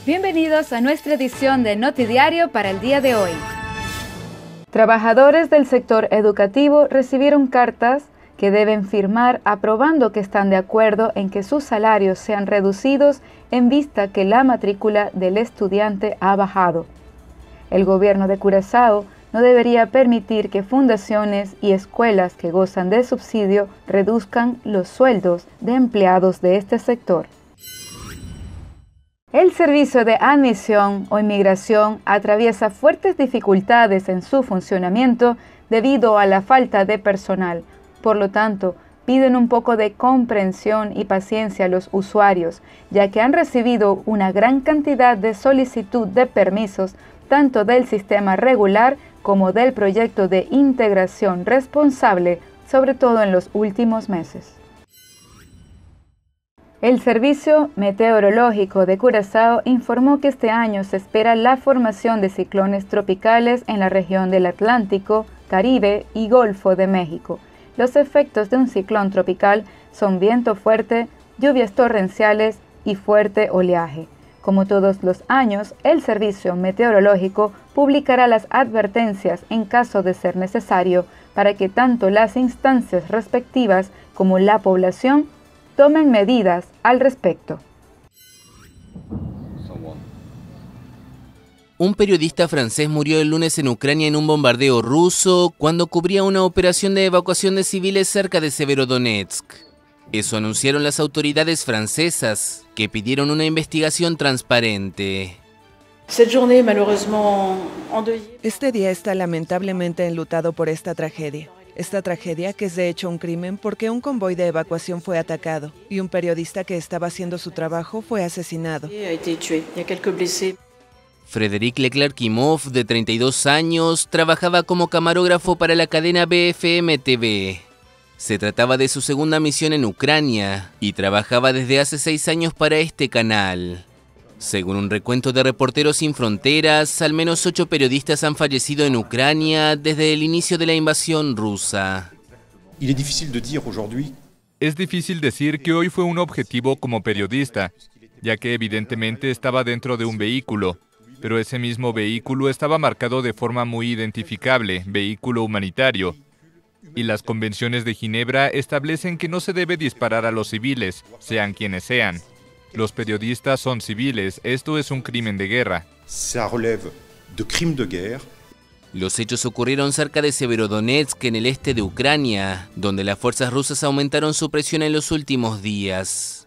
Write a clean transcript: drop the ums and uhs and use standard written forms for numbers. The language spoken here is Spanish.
Bienvenidos a nuestra edición de Notidiario para el día de hoy. Trabajadores del sector educativo recibieron cartas que deben firmar aprobando que están de acuerdo en que sus salarios sean reducidos en vista que la matrícula del estudiante ha bajado. El gobierno de Curazao no debería permitir que fundaciones y escuelas que gozan de subsidio reduzcan los sueldos de empleados de este sector. El servicio de admisión o inmigración atraviesa fuertes dificultades en su funcionamiento debido a la falta de personal. Por lo tanto, piden un poco de comprensión y paciencia a los usuarios, ya que han recibido una gran cantidad de solicitud de permisos tanto del sistema regular como del proyecto de integración responsable, sobre todo en los últimos meses. El Servicio Meteorológico de Curazao informó que este año se espera la formación de ciclones tropicales en la región del Atlántico, Caribe y Golfo de México. Los efectos de un ciclón tropical son viento fuerte, lluvias torrenciales y fuerte oleaje. Como todos los años, el Servicio Meteorológico publicará las advertencias en caso de ser necesario para que tanto las instancias respectivas como la población tomen medidas al respecto. Un periodista francés murió el lunes en Ucrania en un bombardeo ruso cuando cubría una operación de evacuación de civiles cerca de Severodonetsk. Eso anunciaron las autoridades francesas, que pidieron una investigación transparente. Este día está lamentablemente enlutado por esta tragedia. Esta tragedia que es de hecho un crimen porque un convoy de evacuación fue atacado y un periodista que estaba haciendo su trabajo fue asesinado. Frédéric Leclerc-Imhoff, de 32 años, trabajaba como camarógrafo para la cadena BFM TV. Se trataba de su segunda misión en Ucrania y trabajaba desde hace 6 años para este canal. Según un recuento de Reporteros Sin Fronteras, al menos 8 periodistas han fallecido en Ucrania desde el inicio de la invasión rusa. Es difícil decir que hoy fue un objetivo como periodista, ya que evidentemente estaba dentro de un vehículo, pero ese mismo vehículo estaba marcado de forma muy identificable, vehículo humanitario. Y las convenciones de Ginebra establecen que no se debe disparar a los civiles, sean quienes sean. Los periodistas son civiles, esto es un crimen de guerra. Los hechos ocurrieron cerca de Severodonetsk, en el este de Ucrania, donde las fuerzas rusas aumentaron su presión en los últimos días.